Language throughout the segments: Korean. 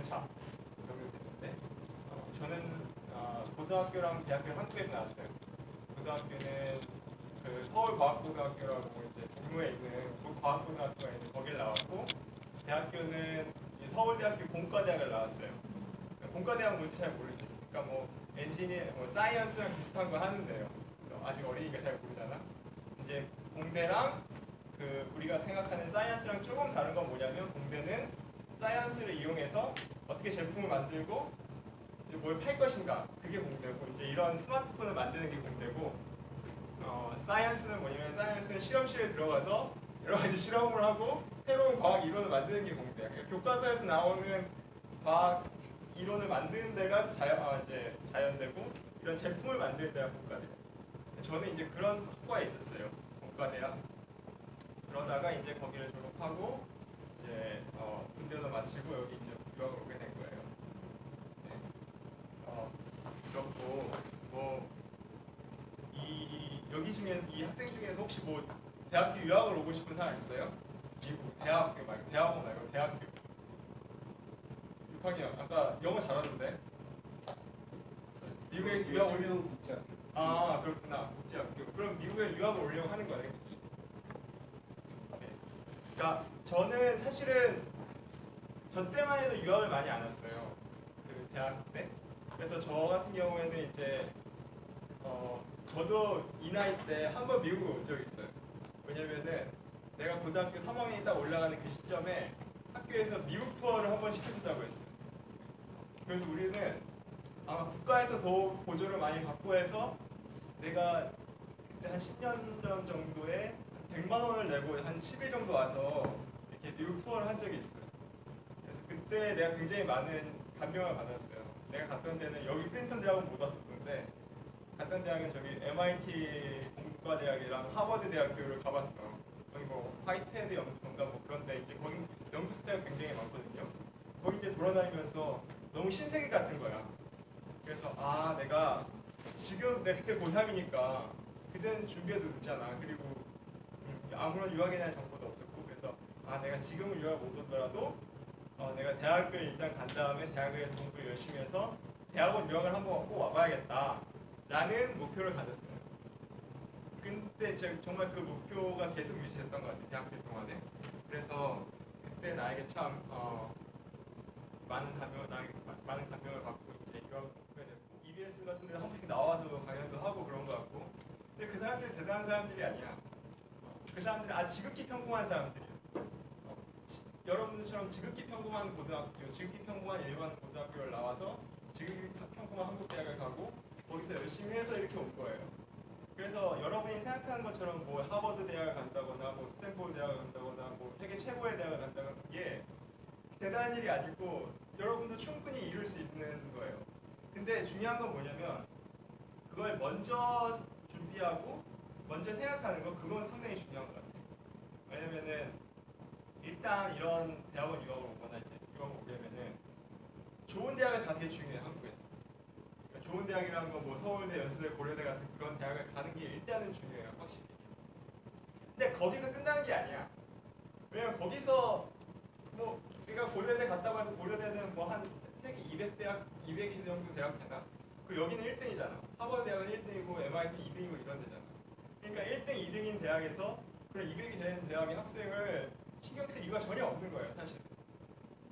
차 정도 됐는데 저는 고등학교랑 대학교 한국에서 나왔어요. 고등학교는 그 서울과학고등학교라고 이제 동로에 있는 과학고등학교가 있는 거길 나왔고 대학교는 이 서울대학교 공과대학을 나왔어요. 공과대학 뭔지 잘 모르지. 그러니까 뭐 엔지니어, 뭐 사이언스랑 비슷한 거 하는데요. 아직 어리니까 잘 모르잖아. 이제 공대랑 그 우리가 생각하는 사이언스랑 조금 다른 건 뭐냐면 공대는 사이언스를 이용해서 어떻게 제품을 만들고 이제 뭘 팔 것인가 그게 공대고 이제 이런 스마트폰을 만드는 게 공대고 사이언스는 뭐냐면 사이언스는 실험실에 들어가서 여러 가지 실험을 하고 새로운 과학 이론을 만드는 게 공대야. 그러니까 교과서에서 나오는 과학 이론을 만드는 데가 이제 자연대고 이런 제품을 만들 때가 공과대. 저는 이제 그런 학과에 있었어요. 공과대학. 그러다가 이제 거기를 졸업하고 이제 군대도 마치고 여기 이제 유학을 오게 된 거예요. 네. 그렇고 뭐 여기 중에 이 학생 중에서 혹시 뭐 대학교 유학을 오고 싶은 사람 있어요? 미국 대학교 말고 대학원 말고 대학교. 6학년 아까 영어 잘하는데 미국에 유학 오려고 국제학교. 아 그렇구나 국제학교. 그럼 미국에 유학을 오려고 하는 거네, 그렇지? 네. 그러니까 저는 사실은 저 때만 해도 유학을 많이 안 왔어요. 그 대학 때. 그래서 저 같은 경우에는 이제 저도 이 나이 때 한 번 미국에 온 적이 있어요. 왜냐면은 내가 고등학교 3학년이 딱 올라가는 그 시점에 학교에서 미국 투어를 한 번 시켜준다고 했어요. 그래서 우리는 아마 국가에서 더 보조를 많이 받고 해서 내가 그때 한 10년 전 정도에 100만 원을 내고 한 10일 정도 와서 이렇게 미국 투어를 한 적이 있어요. 그래서 그때 내가 굉장히 많은 감명을 받았어요. 내가 갔던 데는 여기 프린스턴 대학은 못 왔었는데 갔던 대학은 저기 MIT 공과대학이랑 하버드 대학교를 가봤어. 거기 뭐 화이트헤드 연구소인가 뭐 그런데 이제 거기 연구소대가 굉장히 많거든요. 거기 이제 돌아다니면서 너무 신세계 같은 거야. 그래서 내가 지금 내가 그때 고3이니까 그때는 준비해도 늦잖아. 그리고 아무런 유학에 대한 정보도 없었고 그래서 내가 지금은 유학 못 오더라도 내가 대학을 일단 간 다음에 대학에서 공부를 열심히 해서 대학원 유학을 한번 꼭 와봐야겠다 라는 목표를 가졌어요. 근데 제가 정말 그 목표가 계속 유지됐던 것 같아요. 대학교 동안에. 그래서 그때 나에게 참 많은 감명을 받고 이제 유학을 오게 됐고 EBS 같은 데 한 번씩 나와서 강연도 하고 그런 것 같고 근데 그 사람들이 대단한 사람들이 아니야. 그 사람들은 지극히 평범한 사람들이에요. 여러분들처럼 지극히 평범한 고등학교, 지극히 평범한 일반 고등학교를 나와서 지극히 평범한 한국대학을 가고 거기서 열심히 해서 이렇게 온 거예요. 그래서 여러분이 생각하는 것처럼 뭐 하버드 대학을 간다거나 뭐 스탠포드 대학을 간다거나 뭐 세계 최고의 대학을 간다거나 그게 대단한 일이 아니고 여러분도 충분히 이룰 수 있는 거예요. 근데 중요한 건 뭐냐면 그걸 먼저 준비하고 먼저 생각하는 거 그건 상당히 중요한 것 같아요. 왜냐면은 일단 이런 대학원 유학을 오거나 이제 유학을 오려면은 좋은 대학을 가는 게 중요해요. 한국에서. 그러니까 좋은 대학이라는 건 뭐 서울대, 연세대, 고려대 같은 그런 대학을 가는 게 일단은 중요해요. 확실히. 근데 거기서 끝나는 게 아니야. 왜냐면 거기서 뭐 내가 고려대 갔다고 해서 고려대는 뭐 한 세계 200대학, 200위 정도 대학 되나? 그 여기는 1등이잖아. 하버드 대학은 1등이고 MIT 2등이고 이런 데잖아. 그러니까 1등, 2등인 대학에서 그런 200이 되는 대학의 학생을 신경 쓸 이유가 전혀 없는 거예요, 사실.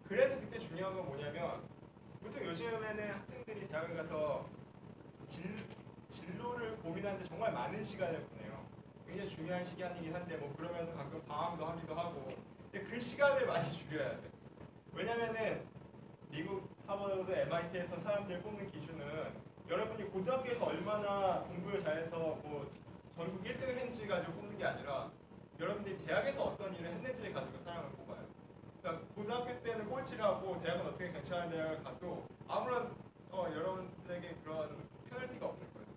그래서 그때 중요한 건 뭐냐면 보통 요즘에는 학생들이 대학에 가서 진로를 고민하는데 정말 많은 시간을 보내요. 굉장히 중요한 시간이긴 한데 뭐 그러면서 가끔 방황도 하기도 하고 근데 그 시간을 많이 줄여야 돼. 왜냐면은 미국 하버드 MIT에서 사람들 뽑는 기준은 여러분이 고등학교에서 얼마나 공부를 잘해서 뭐 전국 1등을 했는지 가지고 뽑는 게 아니라 여러분들이 대학에서 어떤 일을 했는지를 가지고 사람을 뽑아요. 그러니까 고등학교 때는 꼴찌를 하고 대학은 어떻게 괜찮은 대학을 가도 아무런 여러분들에게 그런 페널티가 없을 거예요.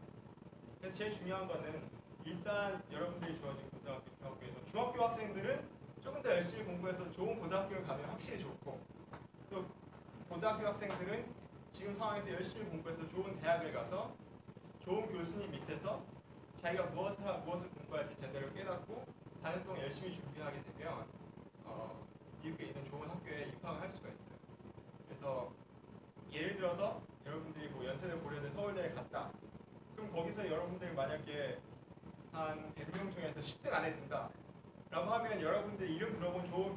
그래서 제일 중요한 거는 일단 여러분들이 주어진 고등학교, 중학교에서 중학교 학생들은 조금 더 열심히 공부해서 좋은 고등학교를 가면 확실히 좋고 또 고등학교 학생들은 지금 상황에서 열심히 공부해서 좋은 대학을 가서 좋은 교수님 밑에서 자기가 무엇을 공부할지 제대로 깨닫고 4년 동안 열심히 준비하게 되면 미국에 있는 좋은 학교에 입학을 할 수가 있어요. 그래서 예를 들어서 여러분들이 뭐 연세대, 고려대, 서울대에 갔다. 그럼 거기서 여러분들이 만약에 한 100명 중에서 10등 안에 든다. 라고 하면 여러분들이 이름 들어본 좋은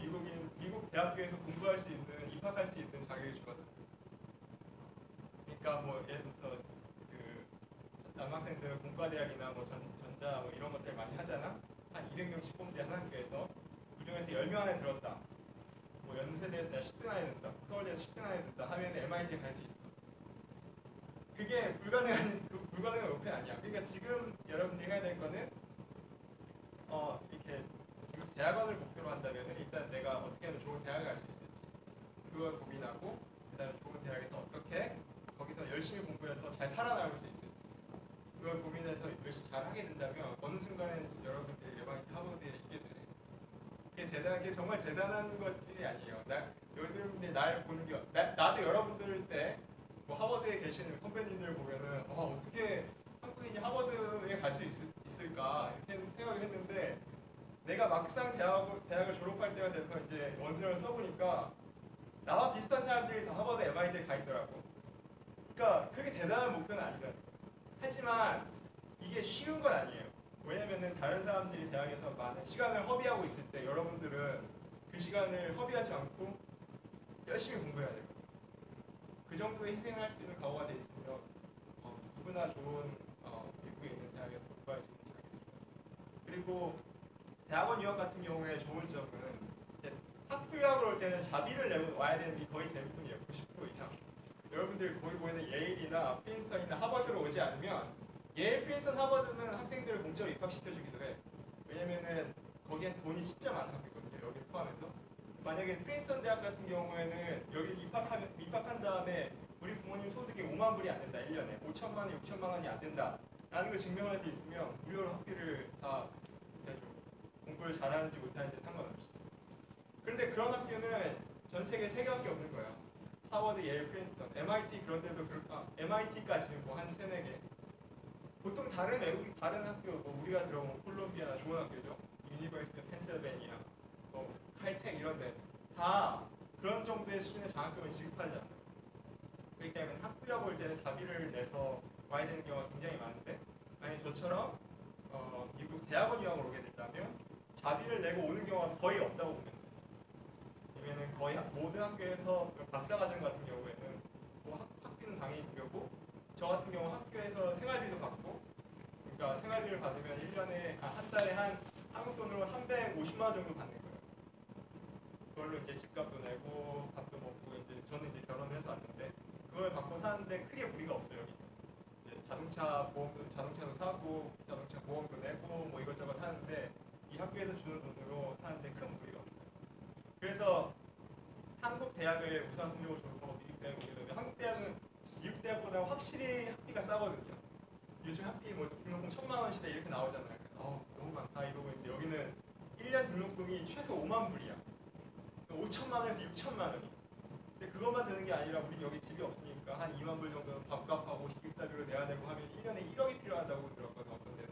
미국 대학교에서 공부할 수 있는, 입학할 수 있는 자격이 주거든. 그러니까 뭐 예를 들어서 그 남학생들 공과대학이나 뭐 전자 뭐 이런 것들 많이 하잖아. 한 200명씩 뽑는데 한 학교에서 그 중에서 10명 안에 들었다. 뭐 연세대에서 내가 10등 안에 든다. 서울대에서 10등 안에 든다 하면 MIT에 갈 수 있어. 그게 불가능한 목표 아니야. 그러니까 지금 여러분들이 해야 될 거는 이렇게 대학원을 목표로 한다면 일단 내가 어떻게 하면 좋은 대학을 갈 수 있을지 그걸 고민하고 그다음에 좋은 대학에서 어떻게 거기서 열심히 공부해서 잘 살아남을 수 있을지 그걸 고민해서 열심히 잘 하게 된다면 어느 순간엔 여러분들이 MIT 하버드에 있게 돼. 그게 정말 대단한 것들이 아니에요. 여러분들이 날 보는 게 나도 여러분들 때 뭐 하버드에 계시는 선배님들 보면은 어떻게 한국인이 하버드에 갈 수 있을까 이렇게 생각을 했는데 내가 막상 대학을 졸업할 때가 돼서 이제 원서를 써보니까 나와 비슷한 사람들이 다 하버드, MIT에 가 있더라고. 그러니까 그렇게 대단한 목표는 아니거든. 하지만 이게 쉬운 건 아니에요. 왜냐면은 다른 사람들이 대학에서 많은 시간을 허비하고 있을 때 여러분들은 그 시간을 허비하지 않고 열심히 공부해야 돼요. 그 정도의 희생을 할 수 있는 각오가 돼 있으면 누구나 좋은 미국에 있는 대학에서 공부할 수 있는 자격이죠. 그리고 대학원 유학 같은 경우에 좋은 점은 학교 유학을 올 때는 자비를 내고 와야 되는 게 거의 대부분이에요. 90% 이상. 여러분들 거기 보이는 예일이나 프린스턴이나 하버드로 오지 않으면 예일, 프린스턴, 하버드는 학생들을 공짜로 입학시켜주기도 해. 왜냐면은 거기엔 돈이 진짜 많은 학교거든요. 여기 포함해서. 만약에 프린스턴 대학 같은 경우에는 여기 입학한 다음에 우리 부모님 소득이 5만 불이 안 된다. 1년에. 5천만 원, 6천만 원이 안 된다. 라는 걸 증명할 수 있으면 무료로 학비를 다 공부를 잘하는지 못하는지 상관없이. 그런데 그런 학교는 전 세계에 3개밖에 없는 거야. 하버드, 예일, 프린스턴, MIT 그런 데도 MIT까지 뭐 한 3-4개. 보통 다른 학교, 뭐 우리가 들어본 콜롬비아나 좋은 학교죠. 유니버시티 펜실베니아, 뭐 칼텍 이런 데 다 그런 정도의 수준의 장학금을 지급하지 않아요. 그렇기 때문에 학교 유학 올 때는 자비를 내서 와야 되는 경우가 굉장히 많은데 만약에 저처럼 미국 대학원 유학을 오게 된다면 자비를 내고 오는 경우가 거의 없다고 보면 돼요. 왜냐면 거의 모든 학교에서 박사과정 같은 경우에는 뭐 학비는 당연히 무료고 저 같은 경우 학교에서 생활비도 받고 그러니까 생활비를 받으면 1년에 한 달에 한국 돈으로 350만 원 정도 받는 거예요. 그걸로 이제 집값도 내고 밥도 먹고 이제 저는 이제 결혼해서 왔는데 그걸 받고 사는데 크게 무리가 없어요. 이제 자동차도 사고 자동차 보험도 내고 뭐 이것저것 하는데 이 학교에서 주는 돈으로 사는데 큰 무리가 없어요. 그래서 한국 대학을 우선 훈련을 졸업하고 미국 대학을 오게 되면 한국 대학은 미국 대학보다 확실히 학비가 싸거든요. 요즘 학비 뭐 등록금 1,000만 원 시대 이렇게 나오잖아요. 너무 많다 이러고 있는데 여기는 1년 등록금이 최소 5만 불이야. 5천만 원에서 6천만 원이. 근데 그것만 드는 게 아니라 우리 여기 집이 없으니까 한 2만 불 정도는 밥값하고 기숙사비로 내야 되고 하면 1년에 1억이 필요하다고 들었거든 어떤 데는.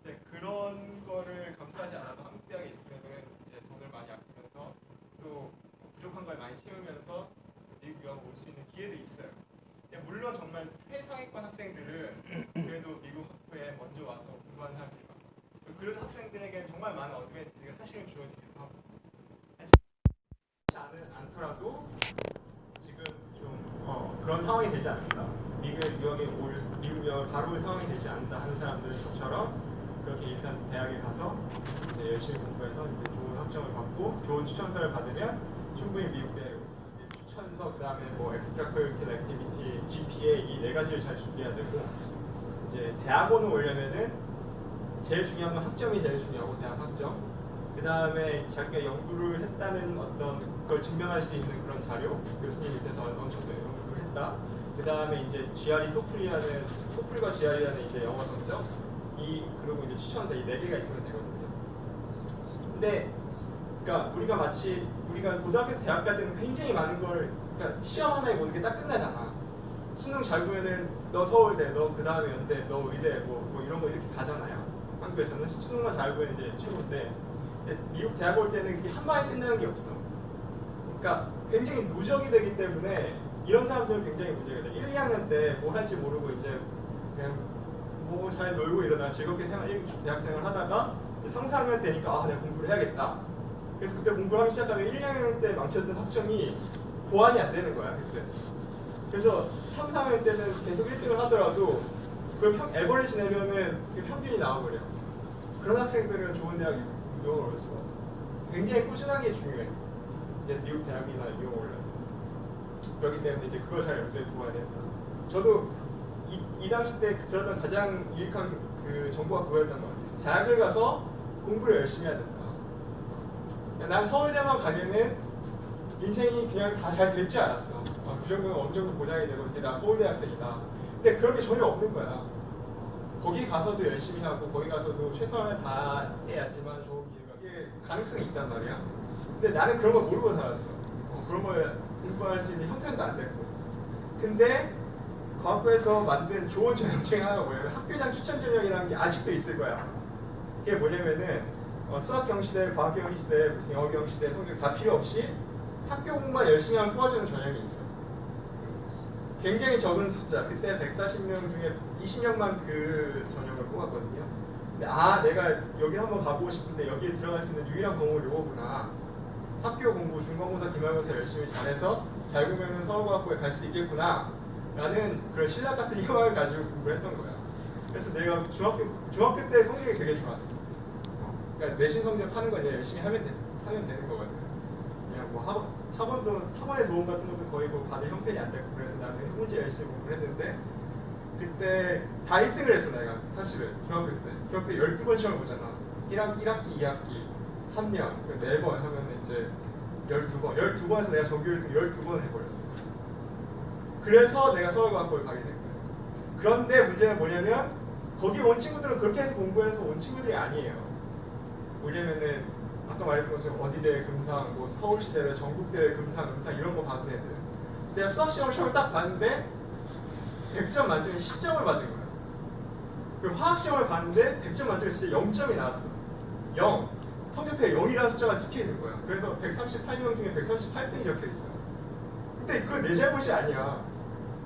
근데 그런 거를 감수하지 않아도 한국 대학에 있으면은 이제 돈을 많이 아끼면서 또 부족한 걸 많이 채우면서 미국 유학 올 수 있는 기회도 있어요. 물론 정말 최상위권 학생들은 그래도 미국 학교에 먼저 와서 공부하는 사람들이 많고 그런 학생들에게는 정말 많은 어드밴티지가 사실은 주어지기도 하고 그렇지 않더라도 지금 좀 그런 상황이 되지 않는다. 미국 유학을 바로 올 상황이 되지 않는다 하는 사람들은 저처럼 그렇게 일단 대학에 가서 이제 열심히 공부해서 이제 좋은 학점을 받고 좋은 추천서를 받으면 충분히 미국 대학에 올 수 있어요. 추천서 그다음에 뭐 extracurricular activity, GPA 이 4가지를 잘 준비해야 되고 이제 대학원을 오려면은 제일 중요한 건 학점이 제일 중요하고 대학 학점. 그 다음에 자기가 연구를 했다는 어떤 걸 증명할 수 있는 그런 자료 교수님 밑에서 어느 정도 연구를 했다. 그 다음에 이제 GRE, 토플과 GRE라는 이제 영어 성적 그리고 이제 추천서 이 4개가 있으면 되거든요. 근데 그러니까 우리가 고등학교에서 대학 갈 때는 굉장히 많은 걸 그러니까 시험 하나에 모든 게 딱 끝나잖아. 수능 잘 보면은 너 서울대, 너 그 다음에 연대, 너 의대 뭐 이런 거 이렇게 가잖아요. 한국에서는 수능만 잘 보면 이제 최고인데 미국 대학 올 때는 그게 한 방에 끝나는 게 없어. 그러니까 굉장히 누적이 되기 때문에 이런 사람들은 굉장히 문제가 돼. 1, 2학년 때 뭘 할지 모르고 이제 그냥 뭐 잘 놀고 이러다가 즐겁게 대학생활 하다가 3, 4학년 때니까 아 내가 공부를 해야겠다. 그래서 그때 공부를 하기 시작하면 1, 2학년 때 망쳤던 학점이 보완이 안 되는 거야 그때. 그래서 3, 4학년 때는 계속 1등을 하더라도 그걸 에버리지 내면은 평균이 나와버려. 그런 학생들은 좋은 대학 유학을 올 수가 없어. 굉장히 꾸준한 게 중요해. 이제 미국 대학이나 유학을 오려면. 그렇기 때문에 이제 그걸 잘 염두에 두어야 된다. 저도 이 당시 때 들었던 가장 유익한 그 정보가 그거였던 것 같아요. 대학을 가서 공부를 열심히 해야 된다. 난 서울대만 가면은 인생이 그냥 다 잘 될 줄 알았어. 그 정도는 어느 정도 보장이 되고 이제 나 서울대 학생이다. 근데 그런 게 전혀 없는 거야. 거기 가서도 열심히 하고 거기 가서도 최선을 다해야지만 좋은 기회가 이게 가능성이 있단 말이야. 근데 나는 그런 걸 모르고 살았어. 그런 걸 공부할 수 있는 형편도 안 됐고. 근데 과학부에서 만든 좋은 전형 중에 하나가 뭐냐면 학교장 추천 전형이라는 게 아직도 있을 거야. 그게 뭐냐면은 수학 경시대, 과학 경시대, 무슨 영어 경시대 성적 다 필요 없이 학교 공부만 열심히 하면 뽑아주는 전형이 있어. 굉장히 적은 숫자. 그때 140명 중에 20명만 그 전형을 뽑았거든요. 근데 내가 여기 한번 가보고 싶은데 여기에 들어갈 수 있는 유일한 과목이 요거구나. 학교 공부, 중간고사, 기말고사 열심히 잘해서 잘 보면은 서울과학부에 갈 수 있겠구나. 라는 그런 신락 같은 희망을 가지고 공부를 했던 거야. 그래서 내가 중학교 때 성적이 되게 좋았어. 그러니까 내신 성적 하는 거 그냥 열심히 하면 되는 거거든. 그냥 뭐 학원에 도움 같은 것도 거의 뭐 받을 형편이 안 됐고 그래서 나는 혼자 열심히 공부를 했는데 그때 다 1등을 했어 내가 사실은 중학교 때 12번 시험을 보잖아. 1학기, 2학기, 3년, 4번 하면 이제 12번에서 내가 정규 1등 12번 해버렸어. 그래서 내가 서울과학부를 가게 된 거예요. 그런데 문제는 뭐냐면 거기 온 친구들은 그렇게 해서 공부해서 온 친구들이 아니에요. 뭐냐면은 아까 말했던 것처럼 어디대 금상, 뭐 서울시대, 전국대 금상 이런 거 받은 애들. 내가 수학 시험을 딱 봤는데 100점 만점에 10점을 맞은 거야. 그리고 화학 시험을 봤는데 100점 만점에 진짜 0점이 나왔어. 0. 성적표에 0이라는 숫자가 찍혀 있는 거야. 그래서 138명 중에 138등이 적혀 있어. 근데 그건 내 잘못이 아니야.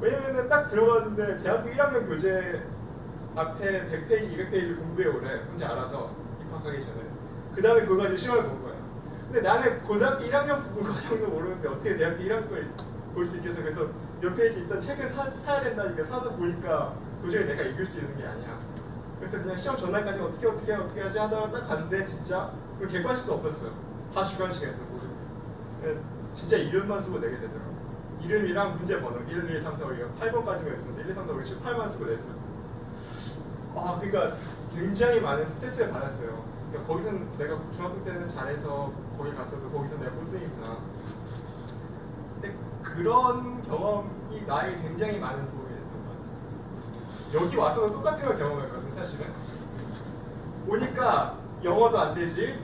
왜냐면은 딱 들어갔는데 대학교 1학년 교재 앞에 100페이지, 200페이지 공부해 오래. 혼자 알아서 입학하기 전에. 그 다음에 그거 가지고 시험을 본 거야. 근데 나는 고등학교 1학년 공부 과정도 모르는데 어떻게 대학교 1학년 걸 볼 수 있겠어. 그래서 몇 페이지 일단 책을 사야 된다니까 사서 보니까 도저히 내가 이길 수 있는 게 아니야. 그래서 그냥 시험 전날까지 어떻게 하지 하다가 딱 갔는데 진짜 그 객관식도 없었어. 다 주관식이었어. 진짜 이름만 쓰고 내게 되더라고. 이름이랑 문제 번호 1, 2, 3, 4, 5, 8번까지가 있었는데 1, 2, 3, 4, 5, 6, 7, 8만 쓰고 냈어. 그러니까 굉장히 많은 스트레스를 받았어요. 그러니까 거기서는 내가 중학교 때는 잘해서 거기 갔어도 거기서 내가 꼴등이구나. 근데 그런 경험이 나에게 굉장히 많은 도움이 됐던 것 같아요. 여기 와서도 똑같은 걸 경험했거든 사실은. 오니까 영어도 안 되지.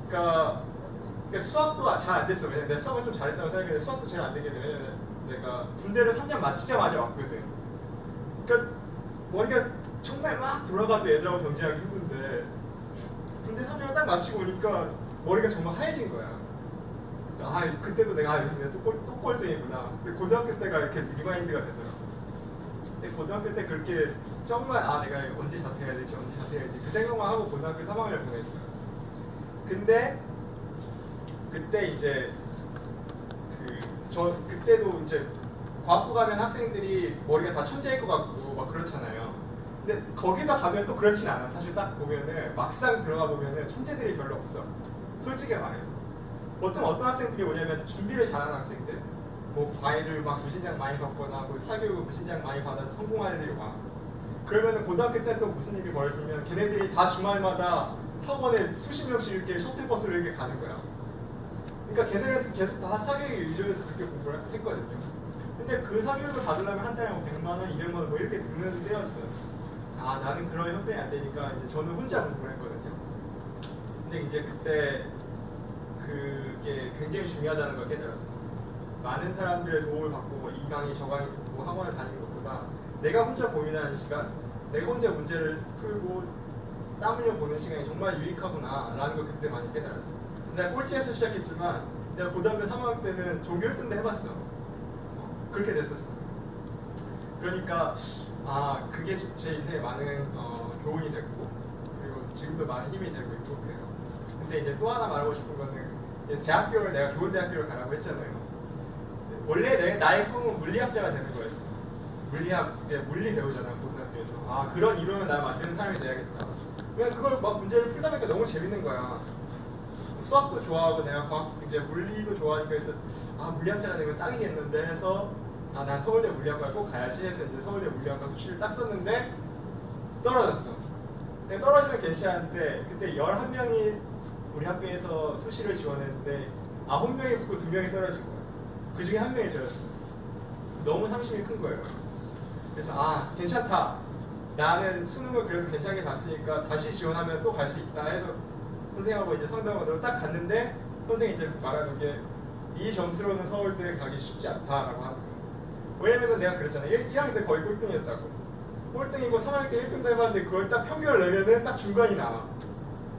그러니까 수학도 잘 안 됐어. 왜냐면 내가 수학을 좀 잘했다고 생각했는데 수학도 잘 안 되게 되면 내가 군대를 3년 마치자마자 왔거든. 그러니까 머리가 정말 막 돌아가도 애들하고 경쟁하기 힘든데 군대 3년을 딱 마치고 오니까 머리가 정말 하얘진 거야. 그때도 여기서 내가 또 꼴등이구나. 근데 고등학교 때가 이렇게 리마인드가 되더라고. 근데 고등학교 때 그렇게 정말 내가 언제 자퇴해야 되지 그 생각만 하고 고등학교 3학년을 보냈어요. 근데 그때 이제 그때도 이제 과학부 가면 학생들이 머리가 다 천재일 것 같고 막 그렇잖아요. 근데 거기다 가면 또 그렇진 않아. 사실 딱 보면은 막상 들어가 보면은 천재들이 별로 없어. 솔직히 말해서. 보통 어떤 학생들이 오냐면 준비를 잘하는 학생들, 뭐 과외를 막 무신장 많이 받거나 뭐 사교육을 무신장 많이 받아서 성공하는 애들이 와. 그러면은 고등학교 때 또 무슨 일이 벌어지면 걔네들이 다 주말마다 학원에 수십 명씩 이렇게 셔틀버스로 이렇게 가는 거야. 그러니까 걔네들은 계속 다 사교육에 의존해서 그렇게 공부를 했거든요. 근데 그 사교육을 받으려면 한 달에 뭐 100만 원, 200만 원 뭐 이렇게 드는 때였어요. 나는 그런 형편이 안 되니까 이제 저는 혼자 공부를 했거든요. 근데 이제 그때 그게 굉장히 중요하다는 걸 깨달았어요. 많은 사람들의 도움을 받고 이 강의 저 강의 듣고 학원을 다니는 것보다 내가 혼자 고민하는 시간, 내가 혼자 문제를 풀고 땀 흘려 보는 시간이 정말 유익하구나 라는 걸 그때 많이 깨달았어요. 내가 꼴찌에서 시작했지만 내가 고등학교 3학년 때는 전교 1등도 해봤어. 그렇게 됐었어. 그러니까 그게 제 인생에 많은 교훈이 됐고, 그리고 지금도 많은 힘이 되고 있고 그래요. 근데 이제 또 하나 말하고 싶은 거는, 이제 대학교를 내가 좋은 대학교를 가라고 했잖아요. 원래 나의 꿈은 물리학자가 되는 거였어. 물리 배우잖아 고등학교에서. 그런 이론을 나 만드는 사람이 돼야겠다. 그냥 그걸 막 문제를 풀다 보니까 너무 재밌는 거야. 수학도 좋아하고 내가 이제 물리도 좋아하니까 그래서 물리학자가 되면 딱이겠는데 해서 난 서울대 물리학과에 꼭 가야지 해서 이제 서울대 물리학과 수시를 딱 썼는데 떨어졌어. 떨어지면 괜찮은데 그때 11명이 우리 학교에서 수시를 지원했는데 9명이 붙고 2명이 떨어진 거야. 그 중에 1명이 저였어. 너무 상심이 큰 거예요. 그래서 괜찮다. 나는 수능을 그래도 괜찮게 봤으니까 다시 지원하면 또 갈 수 있다 해서 선생님하고 이제 상담원으로 딱 갔는데 선생님이 이제 말하는 게 이 점수로는 서울대 가기 쉽지 않다라고 하는 거예요. 왜냐면 내가 그랬잖아. 1학년 때 거의 꼴등이었다고. 꼴등이고 3학년 때 1등도 해봤는데 그걸 딱 평균을 내면은 딱 중간이 나와.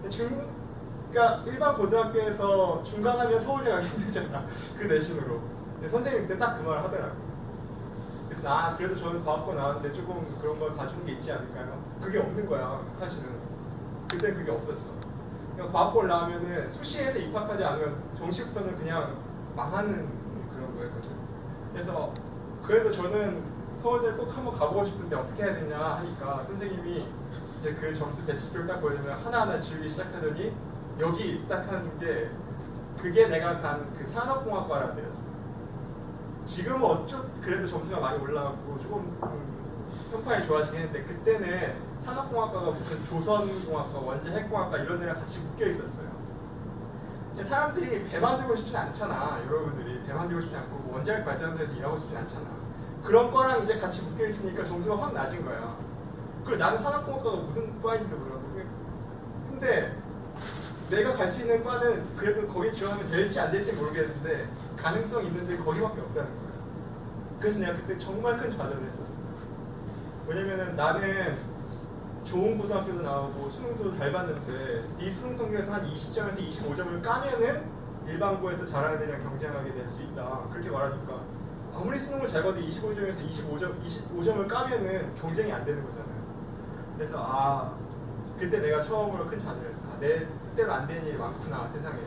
그러니까 일반 고등학교에서 중간하면 서울대 가기 힘들잖아. 그 내신으로. 근데 선생님이 그때 딱 그 말을 하더라고. 그래서 그래도 저는 과학고 나왔는데 조금 그런 걸 봐주는 게 있지 않을까요? 그게 없는 거야 사실은. 그때 그게 없었어. 그러니까 과학고를 나오면은 수시에서 입학하지 않으면 정시부터는 그냥 망하는 그런 거였거든. 그래서 그래도 저는 서울대를 꼭 한번 가보고 싶은데 어떻게 해야 되냐 하니까 선생님이 이제 그 점수 배치표를 딱 보여주면 하나하나 지우기 시작하더니 여기 딱 하는 게 그게 내가 간 그 산업공학과라는 데였어. 지금은 그래도 점수가 많이 올라갔고 조금 평판이 좋아지긴 했는데 그때는 산업공학과가 무슨 조선공학과, 원자핵공학과 이런 데랑 같이 묶여 있었어요. 근데 사람들이 배 만들고 싶진 않잖아. 여러분들이 배 만들고 싶지 않고 원자력 발전소에서 일하고 싶진 않잖아. 그런 거랑 이제 같이 묶여 있으니까 점수가 확 낮은 거야. 그리고 나는 산업공학과가 무슨 과인지도 몰랐고, 근데 내가 갈 수 있는 과는 그래도 거기 지원하면 될지 안 될지 모르겠는데 가능성 있는데 거기밖에 없다는 거야. 그래서 내가 그때 정말 큰 좌절을 했었어. 왜냐면은 나는 좋은 고등학교도 나오고 수능도 잘 봤는데 네 수능 성적에서 한 20점에서 25점을 까면은 일반고에서 잘하는 애랑 경쟁하게 될 수 있다. 그렇게 말하니까 아무리 수능을 잘 봐도 25점에서 25점을 까면은 경쟁이 안 되는 거잖아요. 그래서 그때 내가 처음으로 큰 좌절을 했어. 내 뜻대로 안 되는 일이 많구나 세상에.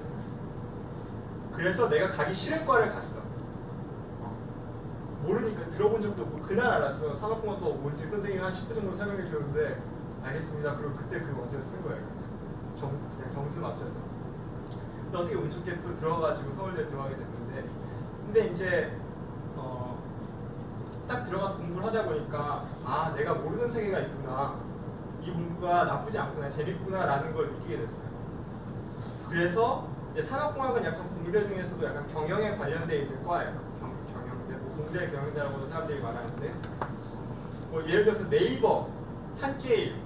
그래서 내가 가기 싫은 과를 갔어. 모르니까 들어본 적도 없고 그날 알았어. 산업공학과가 뭔지 선생님이 한 10분 정도 설명해 주는데 알겠습니다. 그리고 그때 그 원서를 쓴 거예요. 그냥 점수 맞춰서. 근데 어떻게 운 좋게 또 들어가가지고 서울대에 들어가게 됐는데, 근데 이제 딱 들어가서 공부를 하다 보니까 내가 모르는 세계가 있구나. 이 공부가 나쁘지 않구나, 재밌구나라는 걸 느끼게 됐어요. 그래서 이제 산업공학은 약간 공대 중에서도 약간 경영에 관련되어 있는 과예요. 경영대, 공대 경영대라고도 사람들이 말하는데, 예를 들어서 네이버, 한게임,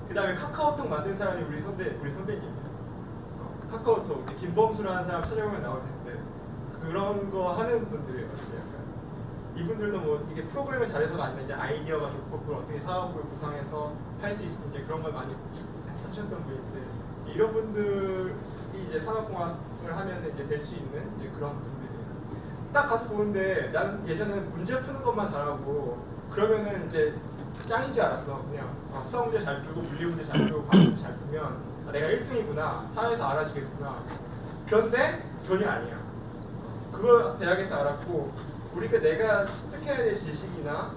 그 다음에 카카오톡 만든 사람이 우리 선배님이에요. 카카오톡, 김범수라는 사람 찾아보면 나올 텐데 그런 거 하는 분들이에요. 약간 이분들도 이게 프로그램을 잘해서가 아니라 이제 아이디어가 좋고 그걸 어떻게 사업을 구상해서 할 수 있으면 이제 그런 걸 많이 사셨던 분인데, 이런 분들이 이제 산업공학을 하면 이제 될 수 있는 이제 그런 분들이에요. 딱 가서 보는데 나는 예전에는 문제 푸는 것만 잘하고 그러면은 이제 짱인 줄 알았어. 그냥 수학 문제 잘 풀고 물리 문제 잘 풀고 과학 문제 잘 풀면 내가 1등이구나, 사회에서 알아주겠구나. 그런데 전혀 아니야. 그걸 대학에서 알았고, 우리가 내가 습득해야 될 지식이나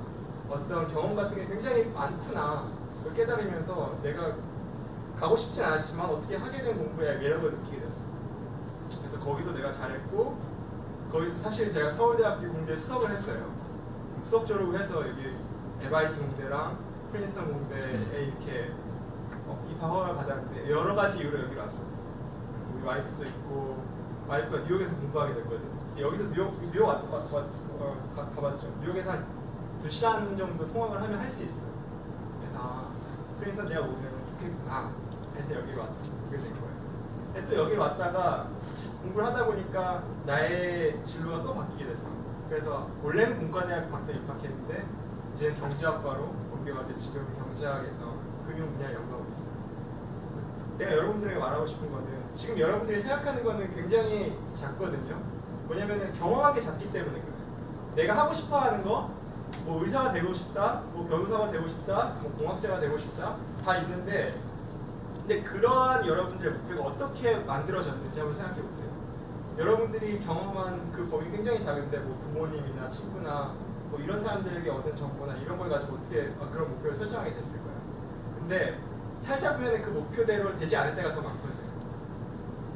어떤 경험 같은 게 굉장히 많구나. 그걸 깨달으면서 내가 가고 싶진 않았지만 어떻게 하게 된 공부에 매력을 느끼게 됐어. 그래서 거기서 내가 잘했고, 거기서 사실 제가 서울대학교 공대 수석을 했어요. 수석 졸업을 해서 여기 MIT 공대랑 프린스턴 공대에 이렇게 입학을 받았는데 여러 가지 이유로 여기 왔어. 우리 와이프도 있고, 와이프가 뉴욕에서 공부하게 됐거든. 여기서 뉴욕 가봤죠. 뉴욕에서 한 2시간 정도 통학을 하면 할 수 있어. 그래서 프린스턴 대학 오면 좋겠구나 해서 여기로 오게 된 거예요. 근데 또 여기로 왔다가 공부를 하다 보니까 나의 진로가 또 바뀌게 됐어. 그래서 원래는 공과대학 박사에 입학했는데 이제는 경제학과로 옮겨가지고 지금 경제학에서 금융 분야에 연구하고 있어요. 내가 여러분들에게 말하고 싶은 거는 지금 여러분들이 생각하는 거는 굉장히 작거든요. 뭐냐면은 경험하기 작기 때문에 그래요. 내가 하고 싶어 하는 거, 뭐 의사가 되고 싶다, 뭐 변호사가 되고 싶다, 뭐 공학자가 되고 싶다 다 있는데 근데 그러한 여러분들의 목표가 어떻게 만들어졌는지 한번 생각해 보세요. 여러분들이 경험한 그 범위 굉장히 작은데 뭐 부모님이나 친구나 뭐 이런 사람들에게 얻은 정보나 이런 걸 가지고 어떻게 그런 목표를 설정하게 됐을까요? 근데 살다 보면 그 목표대로 되지 않을 때가 더 많거든요.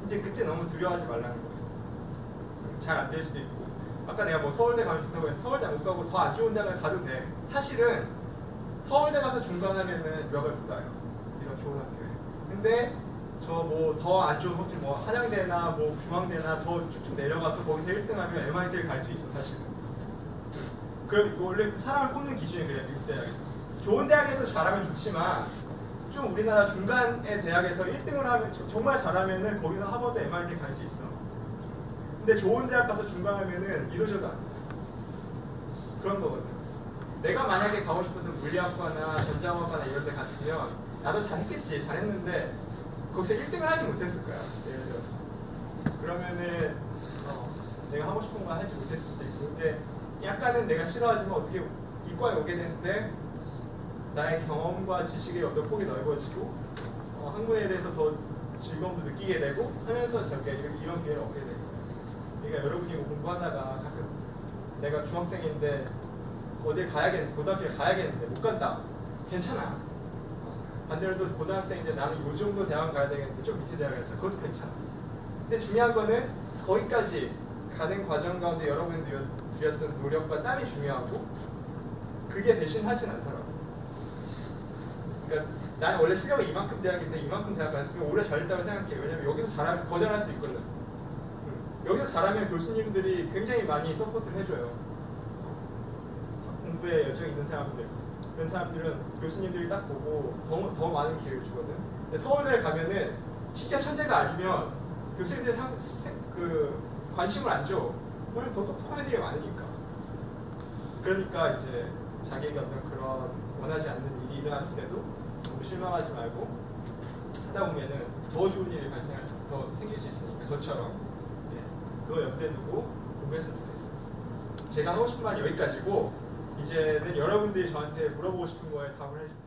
이제 그때 너무 두려워하지 말라는 거예요. 잘 안 될 수도 있고 아까 내가 뭐 서울대 가면 좋다고 했는데 서울대 못 가고 더 안 좋은 대학을 가도 돼. 사실은 서울대 가서 중간하면은 몇 을 못 가요. 이런 좋은 학교에. 근데 저 뭐 더 안 좋은 혹시 뭐 한양대나 뭐 중앙대나 더 쭉쭉 내려가서 거기서 1등하면 MIT를 갈 수 있어 사실은. 그럼 원래 사람을 뽑는 기준이 그래요. 미국 대학에서. 좋은 대학에서 잘하면 좋지만 좀 우리나라 중간의 대학에서 1등을 하면 정말 잘하면은 거기서 하버드, MIT 갈 수 있어. 근데 좋은 대학 가서 중간하면은 이도저도 안 돼. 그런 거거든요. 내가 만약에 가고 싶었던 물리학과나 전자공학과나 이런 데 갔으면 나도 잘했겠지. 잘했는데 거기서 1등을 하지 못했을 거야. 예를 들어서. 그러면은 내가 하고 싶은 거 하지 못했을 수도 있고 근데 약간은 내가 싫어하지만 어떻게 이과에 오게 되는데 나의 경험과 지식의 어떤 폭이 넓어지고 학문에 대해서 더 즐거움도 느끼게 되고 하면서 저게 이런 기회를 얻게 되는 거예요. 그러니까 여러분이 뭐 공부하다가 가끔 내가 중학생인데 어딜 가야겠는데 고등학교를 가야겠는데 못 간다. 괜찮아. 반대로 또 고등학생인데 나는 이 정도 대학 가야 되겠는데 좀 밑에 대학 가야 돼. 그것도 괜찮아. 근데 중요한 거는 거기까지 가는 과정 가운데 여러분들이 들였던 노력과 땀이 중요하고 그게 배신하진 않더라고. 그러니까 나는 원래 실력이 이만큼 대학인데 이만큼 대학 갔으면 오래 잘했다고 생각해. 왜냐면 여기서 잘하면 더 잘할 수 있거든. 여기서 잘하면 교수님들이 굉장히 많이 서포트를 해줘요. 공부에 열정이 있는 사람들 그런 사람들은 교수님들이 딱 보고 더 많은 기회를 주거든. 근데 서울대를 가면은 진짜 천재가 아니면 교수님들이 관심을 안 줘. 왜냐면 더 똑똑한 애들이 많으니까. 그러니까 이제 자기에게 어떤 그런 원하지 않는 일이 일어났을 때도 너무 실망하지 말고 하다 보면은 더 좋은 일이 더 생길 수 있으니까 저처럼 그거 염두에 두고 공부했으면 좋겠어요. 제가 하고 싶은 말 여기까지고 이제는 여러분들이 저한테 물어보고 싶은 거에 답을 해줄게요.